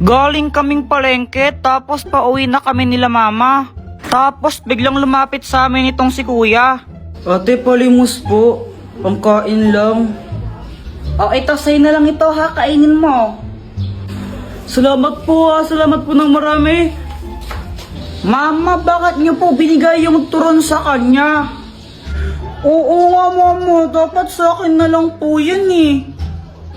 Galing kaming palengke, tapos pauwi na kami nila mama. Tapos biglang lumapit sa amin itong si kuya. Ate, palimos po. Pangkain lang. Ito, sa'yo na lang ito ha, kainin mo. Salamat po ha, salamat po ng marami. Mama, bakit niyo po binigay yung turon sa kanya? Oo nga mama, dapat sa akin na lang po yan eh.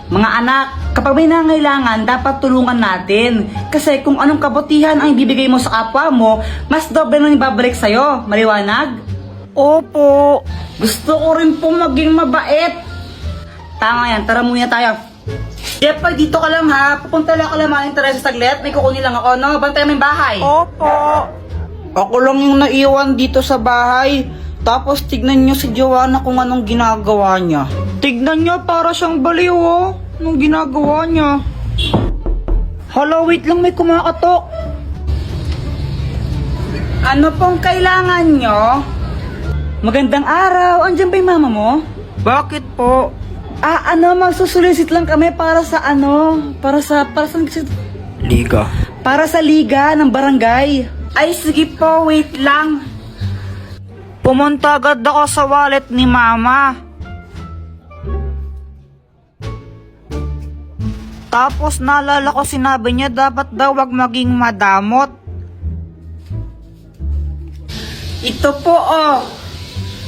Mga anak, kapag may nangailangan, dapat tulungan natin. Kasi kung anong kabutihan ang ibibigay mo sa kapwa mo, mas doble nang ibabalik sa'yo. Maliwanag? Opo. Gusto ko rin po maging mabait. Tama yan, tara muna tayo. Jepoy, dito ka lang ha. Pupunta lang ka lang mga interest sa saglit. May kukunin lang ako, no? Bantay mo yung bahay. Opo. Ako lang yung naiwan dito sa bahay. Tapos tignan nyo si Joanna kung anong ginagawa niya. Tignan nyo, para siyang baliw oh. Anong ginagawa niya? Hala, wait lang, may kumakatok. Ano pong kailangan nyo? Magandang araw, andyan ba yung mama mo? Bakit po? Magsusulisit lang kami para sa liga. Para sa liga ng barangay. Ay, sige po, wait lang. Pumunta agad ako sa wallet ni mama. Tapos naalala ko sinabi niya dapat daw wag maging madamot. Ito po oh.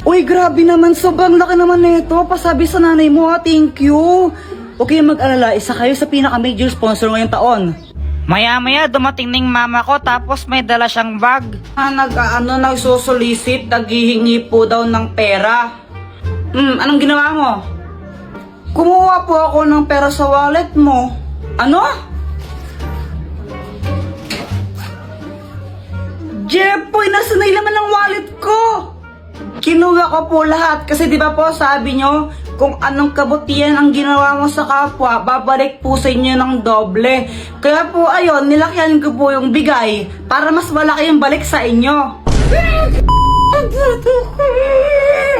Uy, grabe naman, sobrang laki naman nito. Pasabi sa nanay mo ha, thank you. Okay, mag-alala, isa kayo sa pinaka-major sponsor ngayong taon. Maya-maya dumating ning mama ko tapos may dala siyang bag. Nagsusulisit, naghihingi po daw ng pera. Anong ginawa mo? Kumuha po ako ng pera sa wallet mo. Ano? Jepoy, nasa na laman ng wallet ko? Kinuha ko po lahat kasi di ba po sabi nyo, kung anong kabutihan ang ginawa mo sa kapwa, babalik po sa inyo ng doble. Kaya po ayun, nilakyan ko po yung bigay para mas malaki yung balik sa inyo.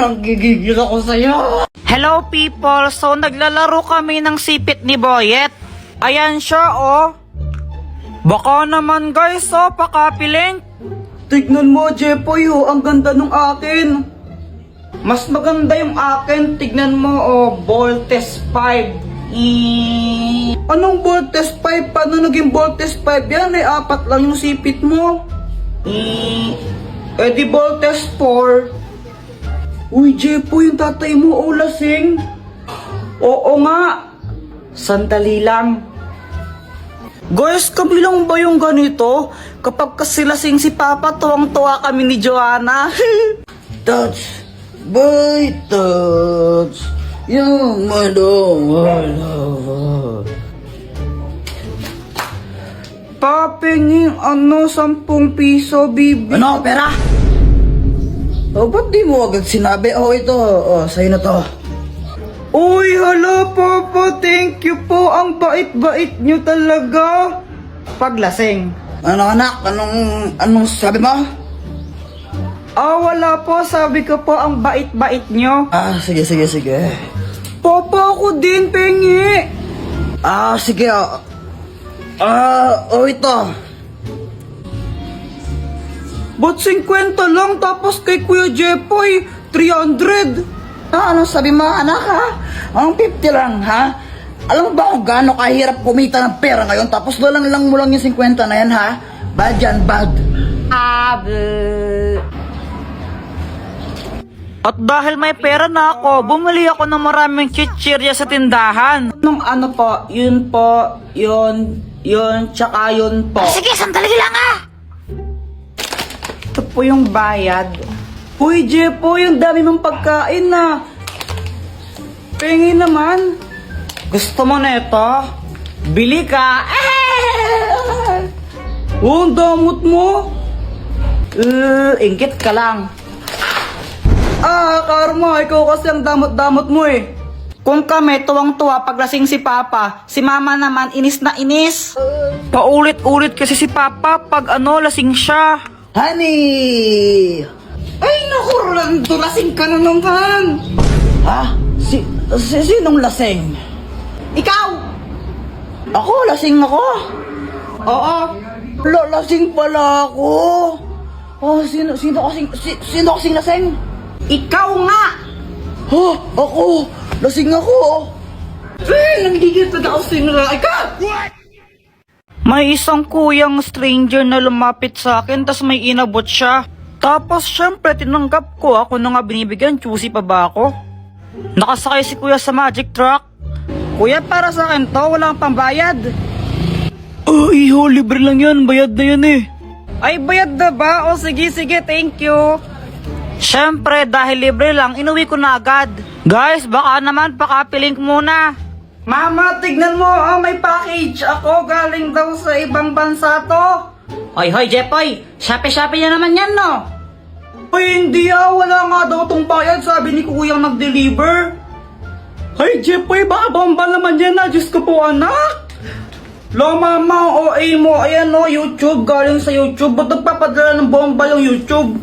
Ang gigigil ako sa'yo. Hello people, so naglalaro kami ng sipit ni Boyet. Ayan siya oh. Baka naman guys oh, pakapiling. Tignan mo Jepoy oh, ang ganda nung akin. Mas maganda yung akin, tignan mo oh, Voltes 5. Anong Voltes 5? Paano naging Voltes 5 yan? Eh, 4 lang yung sipit mo. Di Voltes 4. Uy, Jepoy, yung tatay mo, oh, lasing. Oo nga. Sandali lang. Guys, kami lang ba yung ganito? Kapag kasi lasing si Papa, tuwang-tuwa kami ni Joanna. Touch. By touch, yung malawala. Papingin 10 piso, bibi. Ano, pera? Ba't di mo agad sinabi? Ito, sa'yo na to. Uy, hala, Papa, thank you po. Ang bait-bait nyo talaga. Paglasing. Ano, anak? Anong sabi mo? Wala po. Sabi ko po ang bait-bait nyo. Sige. Papa, ako din, pengi. Sige. Ito. Ba't 50 lang tapos kay Kuya Jepoy, 300? Anong sabi mo, anak, ha? Ang 50 lang, ha? Alam mo ba kung gaano kahirap kumita ng pera ngayon tapos lang mo lang yung 50 na yan, ha? Bad yan, bad. At dahil may pera na ako, bumili ako ng maraming chichirya sa tindahan. Ano po? Yun po, yun, tsaka yun po. Sige, sandali lang ah! Ito po yung bayad. Uy, Jepo, yung dami mong pagkain na. Pengi naman. Gusto mo na ito? Bili ka. Ang damot mo. Ingit ka lang. Karma, ikaw kasi ang damot-damot mo eh. Kung kami tuwang-tuwa paglasing si Papa, si Mama naman inis na inis. Paulit-ulit kasi si Papa pag lasing siya. Honey! Ay naku, Rolando, lasing ka na naman. Ha? Sinong lasing? Ikaw! Ako, lasing ako. Oo. Lasing pala ako. Oh, sino kasing lasing? Ikaw nga! Ha? Ako? Lasing ako. Nanggigil talaga ako sinura. Ikaw! May isang kuyang stranger na lumapit sa akin, tas may inabot siya. Tapos syempre tinanggap ko, ako na nga binibigyan, choosy pa ba ako? Nakasakay si kuya sa magic truck. Kuya, para sa akin to, walang pambayad. Oh, iho, libre lang yan, bayad na yan eh. Ay, bayad na ba? O sige, thank you. Syempre, dahil libre lang, inuwi ko na agad. Guys, baka naman pakapilink muna. Mama, tignan mo, may package ako, galing daw sa ibang bansa to. Hoy, Jepoy, Shopee na naman yan, no? Ay, hindi wala nga daw tong bayad, sabi ni kuyang nag-deliver. Ay, Jepoy, baka bomba naman yan na, Diyos ko po, anak. Lo, mama, OA mo, ayan no, YouTube, galing sa YouTube, ba't nagpapadala ng bomba yung YouTube?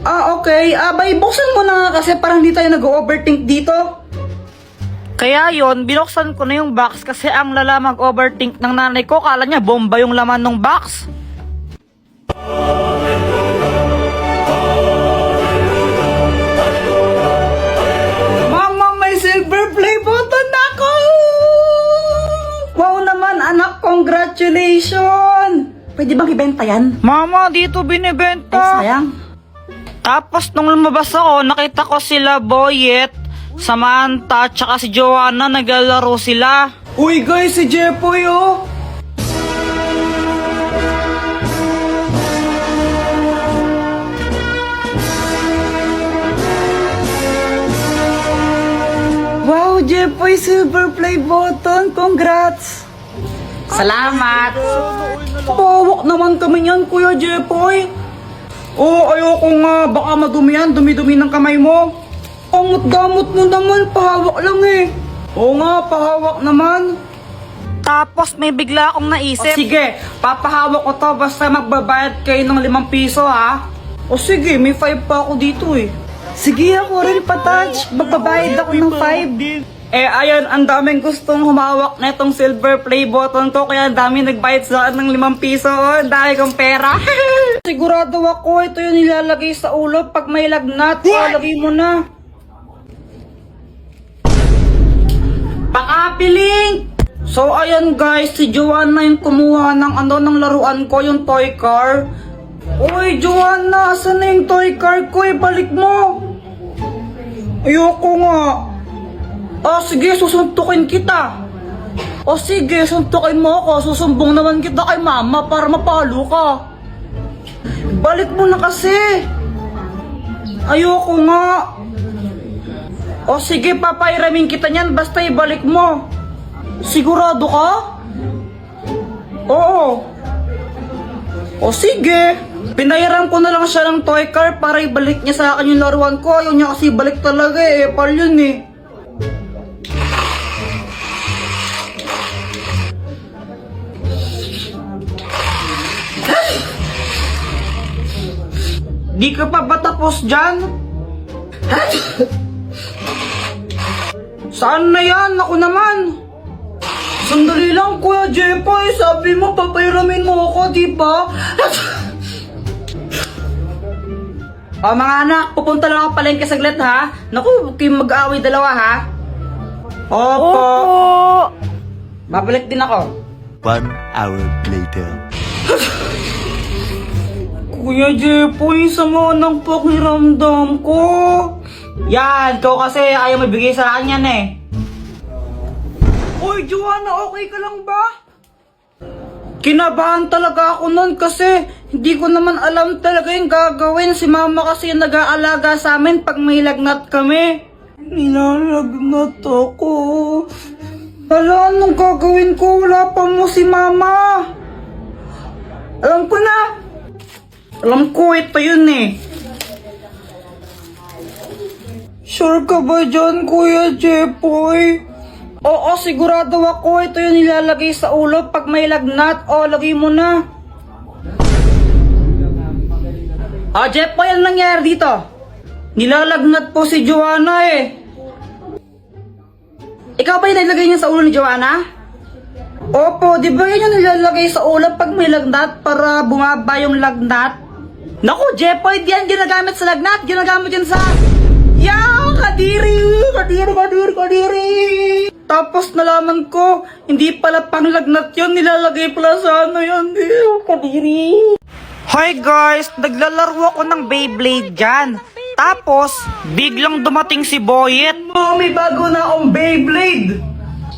Okay, bay, buksan mo na nga kasi parang hindi tayo nag-overthink dito. Kaya yon, binuksan ko na yung box kasi ang lala mag-overthink ng nanay ko, kala niya bomba yung laman ng box. Mama, may silver play button ako! Wow naman anak, congratulations! Pwede bang ibenta yan? Mama, dito binibenta. Ay, sayang. Tapos nung lumabas ako, nakita ko sila Boyet, Samantha, tsaka si Joanna, naglalaro sila. Uy guys, si Jepoy oh! Wow, Jepoy, silver play button! Congrats! Salamat! Pawak naman kami yan, Kuya Jepoy! Oh, ayoko nga, baka madumi yan, dumi-dumi ng kamay mo. Ang damot mo naman, pahawak lang eh. Oo nga, pahawak naman. Tapos may bigla akong naisip. O sige, papahawak ko to basta magbabayad kayo ng 5 piso ha. O sige, may 5 pa ako dito eh. Sige, ako rin patouch, magbabayad ako ng 5. Ayan, ang daming gustong humawak na itong silver play button ko, kaya ang daming nagbayad sa akin ng 5 piso. Ang dami kong pera. Sigurado ako, ito yung nilalagay sa ulo pag may lagnat. Lagay mo na. Pakapiling! So ayan guys, si Joanna yung kumuha ng laruan ko, yung toy car. Uy Joanna, asan na yung toy car ko? Balik mo! Ayoko nga. Sige, susuntukin kita. Sige, suntukin mo ako. Susumbong naman kita kay mama para mapalo ka. Balik mo na kasi. Ayoko nga. Sige, papairamin kita niyan, basta ibalik mo. Sigurado ka? Oo. Sige. Pinayaran ko na lang siya ng toy car para ibalik niya sa akin yung laruan ko. Ayaw niya kasi ibalik talaga pal yun eh. Di ka pa ba tapos dyan? Saan na yan? Ako naman. Sandali lang, Kuya Jepoy. Sabi mo, papairamin mo ako, di ba? Mga anak, pupunta lang ako palengke saglit, ha? Naku, huwag kayong mag-aaway dalawa, ha? Opo. Babalik din ako. 1 hour later. Kuya Jepoy, sama ng pakiramdam ko. Yan, ikaw kasi ayaw mabigay sa akin yan eh. Uy, Joanna, okay ka lang ba? Kinabahan talaga ako nun kasi hindi ko naman alam talaga yung gagawin. Si mama kasi yung nag-aalaga sa amin pag may lagnat kami. Nilalagnat ako. Hala, anong gagawin ko? Wala pa mo si mama. Alam ko na. Alam ko, ito yun eh. Sure ka ba dyan, Kuya Jepoy? Oo, sigurado ako. Ito yung nilalagay sa ulo pag may lagnat. Lagay mo na. Jepoy, ano nangyari dito? Nilalagnat po si Joanna eh. Ikaw ba yung nilagay niya sa ulo ni Joanna? Opo, di ba yan yung nilalagay sa ulam pag may lagnat para bumaba yung lagnat? Naku, Jepoy, yan ginagamit sa lagnat, ginagamit yan sa... Yaw! Kadiri! Kadiri! Tapos nalaman ko, hindi pala pang lagnat yun, nilalagay pala sa ano yun. Kadiri! Hi guys, naglalaro ako ng Beyblade dyan. Tapos, biglang dumating si Boyet. Oh, may bago na akong Beyblade!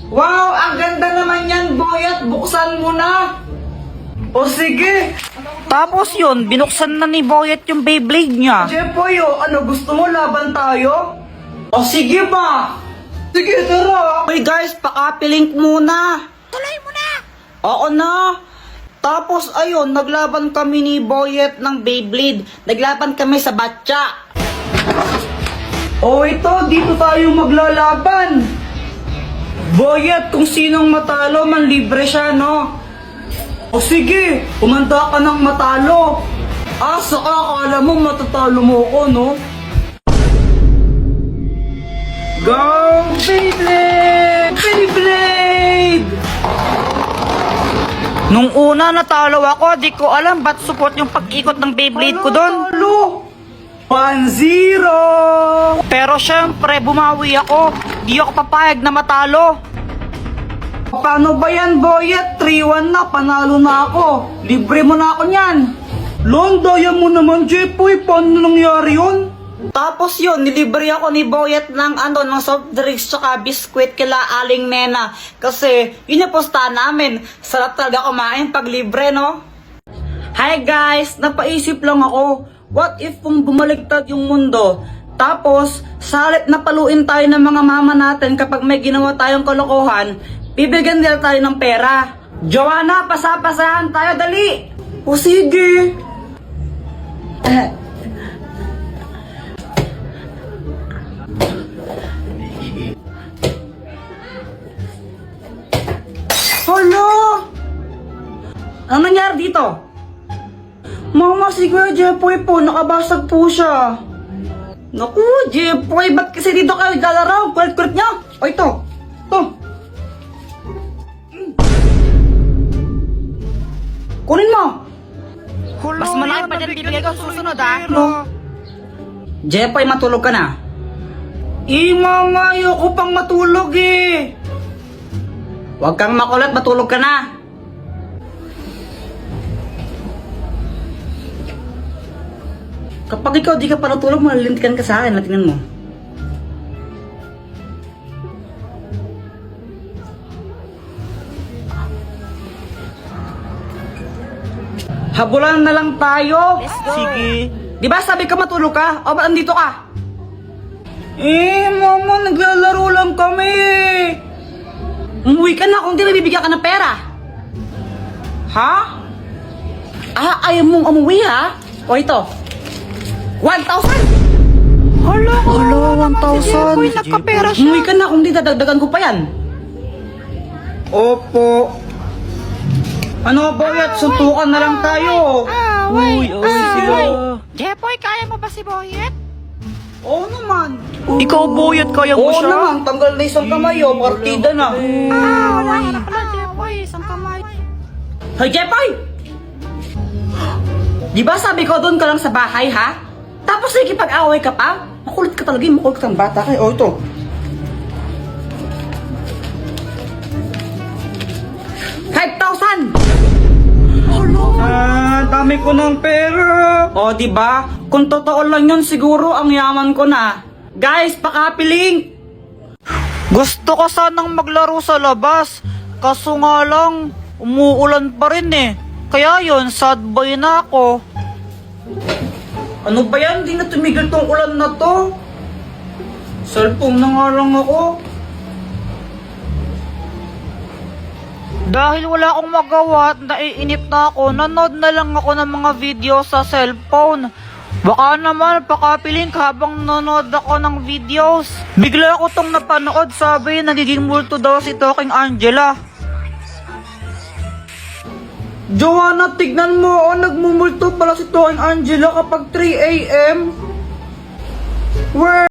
Wow, ang ganda naman yan, Boyet. Buksan mo na. O sige. Tapos yun, binuksan na ni Boyet yung Beyblade niya. Jepoy, ano gusto mo, laban tayo? O sige ba? Sige, tara. Hey guys, pakapilink muna. Tuloy mo na. Oo na. Tapos ayun, naglaban kami ni Boyet ng Beyblade. Naglaban kami sa batya. O ito, dito tayo maglalaban. Boyet, kung sinong matalo, manlibre siya, no? O sige, kumanta ka ng matalo. Saka akala mo matatalo mo ko, no? Go, Beyblade! Beyblade! Nung una natalo ako, di ko alam ba't support yung pag-ikot ng Beyblade ko doon. 1-0! Pero syempre, bumawi ako. Di ako papayag na matalo. Paano ba yan, Boyet? 3-1 na, panalo na ako. Libre mo na ako niyan. Daya mo naman, Jepoy. Paano nangyari yun? Tapos yun, nilibre ako ni Boyet ng ng soft drinks tsaka biskwit kila Aling Nena. Kasi yun yung posta namin. Sarap talaga kumain pag libre, no? Hi guys, napaisip lang ako. What if kung bumaligtad yung mundo? Tapos, salit na paluin tayo ng mga mama natin kapag may ginawa tayong kalokohan, bibigyan nila tayo ng pera. Joanna, pasapasahan tayo, dali! O sige! Hala! Anong nangyari dito? Mama, si Kuya Jepoy po, nakabasag po siya. Naku, Jepoy, ba't kasi dito kayo lalaro? Kulit-kulit niya. O ito. Ito. Kunin mo. Mas malaki pa dyan bibigay ko susunod, no? Jepoy, matulog ka na. Mama, ayoko pang matulog eh. Huwag kang makulit, matulog ka na. Kapag ikaw di ka pa natulog, malilintikan ka sa akin. Tingnan mo. Habulan na lang tayo. Let's go. Sige. Di ba sabi ka matulog ka? O ba't andito ka? Mama, naglalaro lang kami. Umuwi ka na kung di nabibigyan ka ng pera. Ha? Ayaw mong umuwi ha? O ito. 1,000! Hala, 1,000. Uy, nagkapera siya. Umuwi ka na kung di dadagdagan ko pa yan. Opo. Ano, Boyet? Suntukan na lang tayo. Uy, sila. Jepoy, kaya mo ba si Boyet? Oo naman. Ikaw, Boyet, kaya mo siya? Oo naman, tanggal na isang kamay, partida na. Wala ka na pala, Jepoy. Isang kamay. Hoy, Jepoy! Di ba sabi ko doon ka lang sa bahay, ha? Tapos nakikipag-away ka pa? Makulit ka talaga, makulit ka ng bata ka. O, ito. ₱5,000! Dami ko ng pera. O, di ba? Kung totoo lang yun, siguro ang yaman ko na. Guys, pakapiling! Gusto ko sanang maglaro sa labas. Kaso nga lang, umuulan pa rin eh. Kaya yun, sad boy na ako. Ano ba yan? Di na tumigil tong ulan na to. Cellphone na nga lang ako. Dahil wala akong magawa at naiinip na ako, nanood na lang ako ng mga video sa cellphone. Baka naman pakapiling habang nanood ako ng videos. Bigla ako tong napanood, sabi nagiging multo daw si Talking Angela. Joanna, tignan mo, nagmumulto pala si Talking Angela kapag 3 AM. Where?